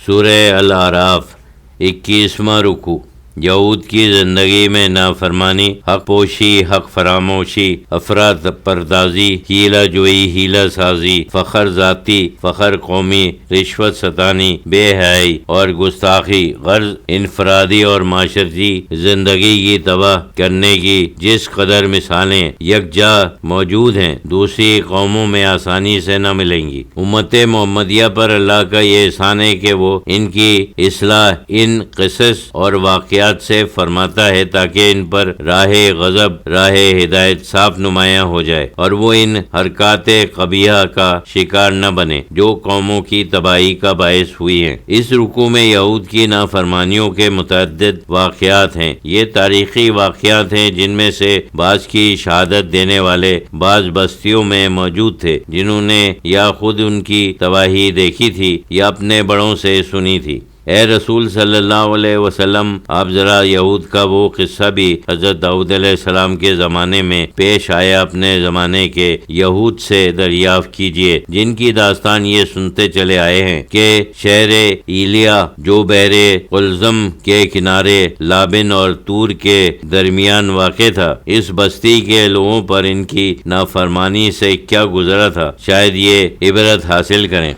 سورہ الاعراف 21واں رکوع۔ یہود کی زندگی میں نافرمانی، حق پوشی، حق فراموشی، افراط پردازی، ہیلہ جوئی، ہیلہ سازی، فخر ذاتی، فخر قومی، رشوت ستانی، بے حیائی اور گستاخی، غرض انفرادی اور معاشرتی زندگی کی تباہ کرنے کی جس قدر مثالیں یکجا موجود ہیں، دوسری قوموں میں آسانی سے نہ ملیں گی۔ امت محمدیہ پر اللہ کا یہ احسان ہے کہ وہ ان کی اصلاح ان قصص اور واقعات سے فرماتا ہے تاکہ ان پر راہ غضب، راہ ہدایت صاف نمایاں ہو جائے اور وہ ان حرکات قبیحہ کا شکار نہ بنے جو قوموں کی تباہی کا باعث ہوئی ہیں۔ اس رکوع میں یہود کی نافرمانیوں کے متعدد واقعات ہیں۔ یہ تاریخی واقعات ہیں جن میں سے بعض کی شہادت دینے والے بعض بستیوں میں موجود تھے جنہوں نے یا خود ان کی تباہی دیکھی تھی یا اپنے بڑوں سے سنی تھی۔ اے رسول صلی اللہ علیہ وسلم، آپ ذرا یہود کا وہ قصہ بھی حضرت داؤد علیہ السلام کے زمانے میں پیش آیا اپنے زمانے کے یہود سے دریافت کیجئے، جن کی داستان یہ سنتے چلے آئے ہیں کہ شہر ایلیا جو بحر قلزم کے کنارے لابن اور طور کے درمیان واقع تھا، اس بستی کے لوگوں پر ان کی نافرمانی سے کیا گزرا تھا، شاید یہ عبرت حاصل کریں۔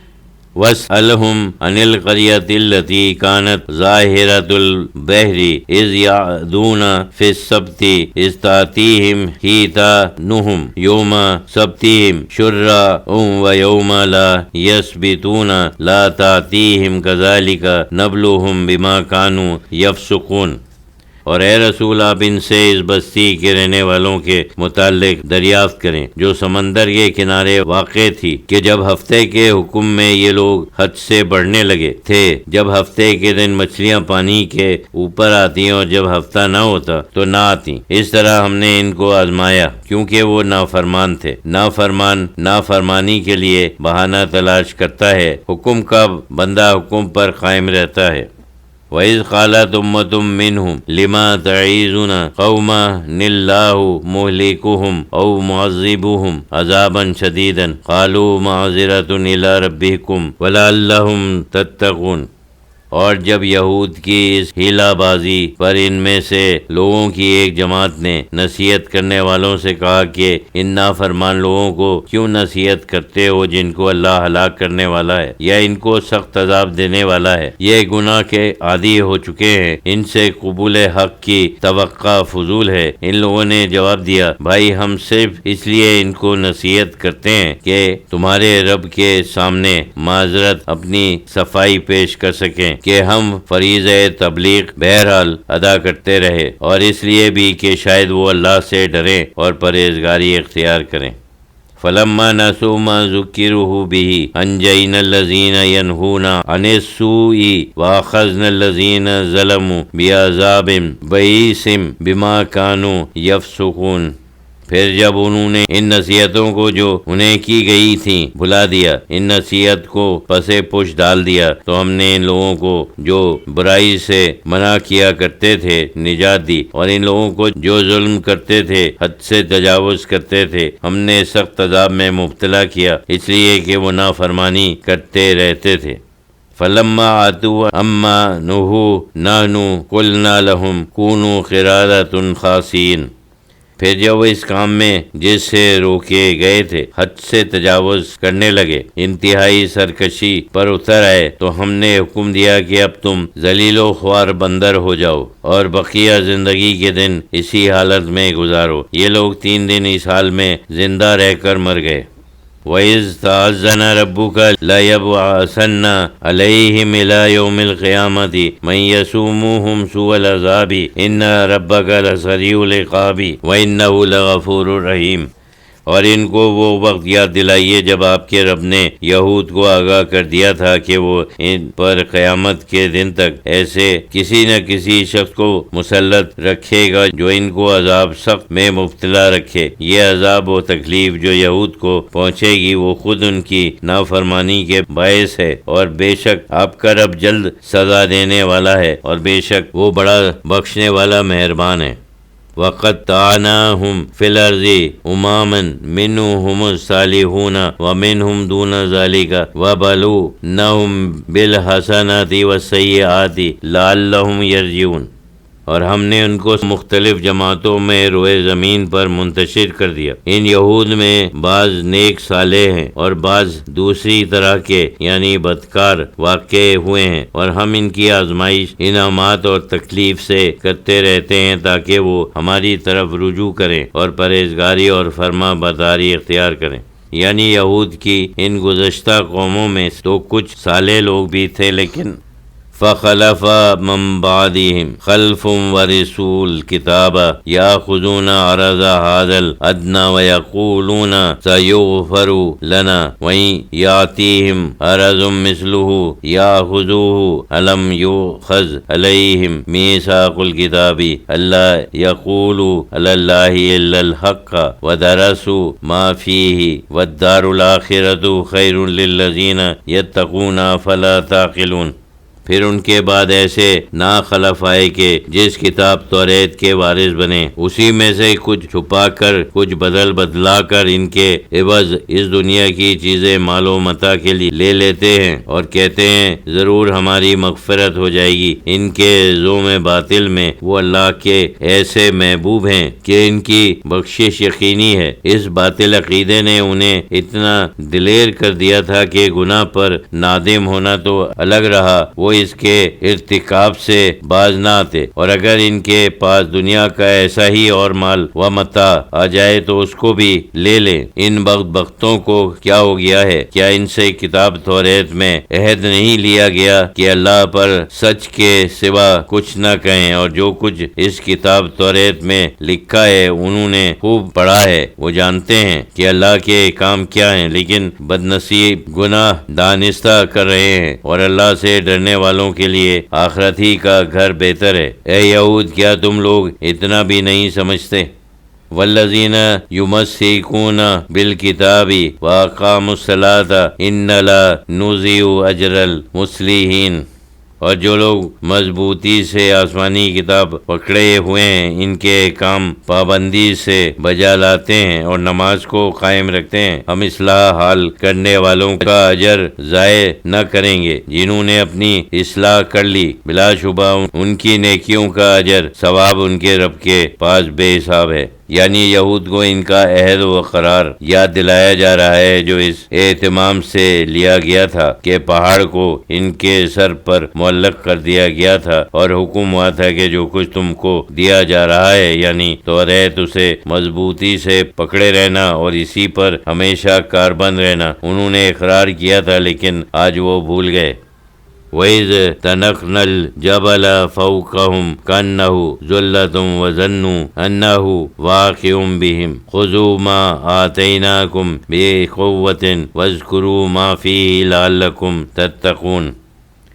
وَاسْأَلْهُمْ عَنِ الْقَرْيَةِ الَّتِي كَانَتْ ظَاهِرَةَ الْبَحْرِ إِذْ يَعْدُونَ فِي السَّبْتِ إِذْ تَأْتِيهِمْ حِيتَانُهُمْ يَوْمَ سَبْتِهِمْ شُرَّاعًا وَيَوْمَ لَا يَسْبِتُونَ لَا تَأْتِيهِمْ كَذَلِكَ نَبْلُوهُمْ بِمَا كَانُوا يَفْسُقُونَ۔ اور اے رسول، آپ ان سے اس بستی کے رہنے والوں کے متعلق دریافت کریں جو سمندر کے کنارے واقع تھی کہ جب ہفتے کے حکم میں یہ لوگ حد سے بڑھنے لگے تھے، جب ہفتے کے دن مچھلیاں پانی کے اوپر آتی اور جب ہفتہ نہ ہوتا تو نہ آتی۔ اس طرح ہم نے ان کو آزمایا کیونکہ وہ نافرمان تھے۔ نافرمان نافرمانی کے لیے بہانہ تلاش کرتا ہے، حکم کا بندہ حکم پر قائم رہتا ہے۔ وَإِذْ قَالَتْ أُمَّةٌ مِّنْهُمْ لِمَ تَعِظُونَ قَوْمًا اللَّهُ مُهْلِكُهُمْ أَوْ مُعَذِّبُهُمْ عَذَابًا شَدِيدًا قَالُوا مَعْذِرَةٌ إِلَىٰ رَبِّكُمْ وَلَعَلَّهُمْ تَتَّقُونَ۔ اور جب یہود کی اس ہیلہ بازی پر ان میں سے لوگوں کی ایک جماعت نے نصیحت کرنے والوں سے کہا کہ ان نافرمان لوگوں کو کیوں نصیحت کرتے ہو جن کو اللہ ہلاک کرنے والا ہے یا ان کو سخت عذاب دینے والا ہے، یہ گناہ کے عادی ہو چکے ہیں، ان سے قبول حق کی توقع فضول ہے۔ ان لوگوں نے جواب دیا، بھائی ہم صرف اس لیے ان کو نصیحت کرتے ہیں کہ تمہارے رب کے سامنے معذرت اپنی صفائی پیش کر سکیں کہ ہم فریضہ تبلیغ بہرحال ادا کرتے رہے، اور اس لیے بھی کہ شاید وہ اللہ سے ڈریں اور پرہیزگاری اختیار کریں۔ فَلَمَّا نَسُوا مَا ذُكِّرُوا بِهِ أَنجَيْنَا الَّذِينَ يَنْهُونَ عَنِ السُّوءِ وَأَخَذْنَا الَّذِينَ ظَلَمُوا بِعَذَابٍ بَئِيسٍ بِمَا كَانُوا يَفْسُقُونَ۔ پھر جب انہوں نے ان نصیحتوں کو جو انہیں کی گئی تھیں بھلا دیا، ان نصیحت کو پسے پش ڈال دیا، تو ہم نے ان لوگوں کو جو برائی سے منع کیا کرتے تھے نجات دی، اور ان لوگوں کو جو ظلم کرتے تھے، حد سے تجاوز کرتے تھے، ہم نے سخت عذاب میں مبتلا کیا اس لیے کہ وہ نافرمانی کرتے رہتے تھے۔ فَلَمَّا عَتَوْا عَمَّا نُهُوا عَنْهُ قُلْنَا لَهُمْ كُونُوا قِرَادَةً خَاسِئِينَ۔ پھر جب وہ اس کام میں جس سے روکے گئے تھے حد سے تجاوز کرنے لگے، انتہائی سرکشی پر اتر آئے، تو ہم نے حکم دیا کہ اب تم ذلیل و خوار بندر ہو جاؤ اور بقیہ زندگی کے دن اسی حالت میں گزارو۔ یہ لوگ 3 دن اس حال میں زندہ رہ کر مر گئے۔ وَإِذْ تَأَذَّنَ رَبُّكَ لَيَبْعَثَنَّ عَلَيْهِمْ إِلَىٰ يَوْمِ الْقِيَامَةِ مَن يَسُومُوهُمْ سُوءَ الْعَذَابِ إِنَّ رَبَّكَ لَسَرِيعُ الْعِقَابِ وَإِنَّهُ لَغَفُورٌ رَحِيمٌ۔ اور ان کو وہ وقت یاد دلائیے جب آپ کے رب نے یہود کو آگاہ کر دیا تھا کہ وہ ان پر قیامت کے دن تک ایسے کسی نہ کسی شخص کو مسلط رکھے گا جو ان کو عذاب سخت میں مبتلا رکھے۔ یہ عذاب و تکلیف جو یہود کو پہنچے گی وہ خود ان کی نافرمانی کے باعث ہے، اور بے شک آپ کا رب جلد سزا دینے والا ہے، اور بے شک وہ بڑا بخشنے والا مہربان ہے۔ وقطعناهم فی الارض اماما منهم الصالحون ومنهم دون ذلك وبلوناهم بالحسنات والسیئات لعلهم یرجعون، اور ہم نے ان کو مختلف جماعتوں میں روئے زمین پر منتشر کر دیا۔ ان یہود میں بعض نیک صالح ہیں اور بعض دوسری طرح کے یعنی بدکار واقع ہوئے ہیں، اور ہم ان کی آزمائش انعامات اور تکلیف سے کرتے رہتے ہیں تاکہ وہ ہماری طرف رجوع کریں اور پرہیزگاری اور فرما برداری اختیار کریں۔ یعنی یہود کی ان گزشتہ قوموں میں تو کچھ صالح لوگ بھی تھے، لیکن فخلف من بعدهم خلف ورثوا الكتاب يأخذون عرض هذا الأدنى ويقولون سيغفر لنا وإن يأتيهم عرض مثله يأخذوه ألم يؤخذ عليهم ميثاق الكتاب ألا يقولوا على الله إلا الحق ودرسوا ما فيه والدار الآخرة خير للذين يتقون فلا تعقلون۔ پھر ان کے بعد ایسے ناخلف آئے کہ جس کتاب توریت کے وارث بنے، اسی میں سے کچھ چھپا کر کچھ بدلا کر ان کے عوض اس دنیا کی چیزیں مال و متاع کے لیے لے لیتے ہیں اور کہتے ہیں ضرور ہماری مغفرت ہو جائے گی۔ ان کے زوم باطل میں وہ اللہ کے ایسے محبوب ہیں کہ ان کی بخشش یقینی ہے۔ اس باطل عقیدے نے انہیں اتنا دلیر کر دیا تھا کہ گناہ پر نادم ہونا تو الگ رہا، وہ اس کے ارتکاب سے باز نہ آتے، اور اگر ان کے پاس دنیا کا ایسا ہی اور مال و متاع آ جائے تو اس کو بھی لے لیں۔ ان بدبختوں کو کیا ہو گیا ہے؟ کیا ان سے کتاب توریت میں عہد نہیں لیا گیا کہ اللہ پر سچ کے سوا کچھ نہ کہیں، اور جو کچھ اس کتاب توریت میں لکھا ہے انہوں نے خوب پڑھا ہے، وہ جانتے ہیں کہ اللہ کے کام کیا ہیں، لیکن بدنصیب گناہ دانستہ کر رہے ہیں، اور اللہ سے ڈرنے والوں کے لیے آخرت ہی کا گھر بہتر ہے۔ اے یہود، کیا تم لوگ اتنا بھی نہیں سمجھتے؟ والذین یمسکون بالکتاب واقاموا الصلاۃ ان لا نضیع اجر المصلحین، اور جو لوگ مضبوطی سے آسمانی کتاب پکڑے ہوئے ہیں، ان کے کام پابندی سے بجا لاتے ہیں اور نماز کو قائم رکھتے ہیں، ہم اصلاح حال کرنے والوں کا اجر ضائع نہ کریں گے۔ جنہوں نے اپنی اصلاح کر لی، بلا شبہ ان کی نیکیوں کا اجر ثواب ان کے رب کے پاس بے حساب ہے۔ یعنی یہود کو ان کا عہد و قرار یاد دلایا جا رہا ہے جو اس اہتمام سے لیا گیا تھا کہ پہاڑ کو ان کے سر پر معلق کر دیا گیا تھا، اور حکم ہوا تھا کہ جو کچھ تم کو دیا جا رہا ہے یعنی توریت، اسے مضبوطی سے پکڑے رہنا اور اسی پر ہمیشہ کاربند رہنا۔ انہوں نے اقرار کیا تھا لیکن آج وہ بھول گئے۔ وَإِذْ تَنَقْنَا الْجَبَلَ فَوْقَهُمْ كَأَنَّهُ ظُلَّةٌ وَظَنُّوا أَنَّهُ وَاقِعٌ بِهِمْ خُذُوا مَا آتَيْنَاكُمْ بِقُوَّةٍ وَاذْكُرُوا مَا فِيهِ لَعَلَّكُمْ تَتَّقُونَ۔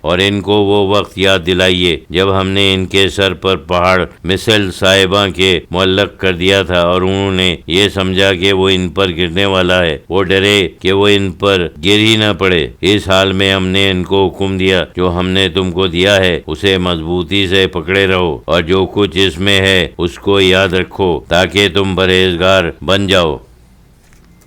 اور ان کو وہ وقت یاد دلائیے جب ہم نے ان کے سر پر پہاڑ مثل صاحباں کے معلق کر دیا تھا، اور انہوں نے یہ سمجھا کہ وہ ان پر گرنے والا ہے، وہ ڈرے کہ وہ ان پر گر ہی نہ پڑے۔ اس حال میں ہم نے ان کو حکم دیا جو ہم نے تم کو دیا ہے اسے مضبوطی سے پکڑے رہو، اور جو کچھ اس میں ہے اس کو یاد رکھو تاکہ تم پرہیزگار بن جاؤ۔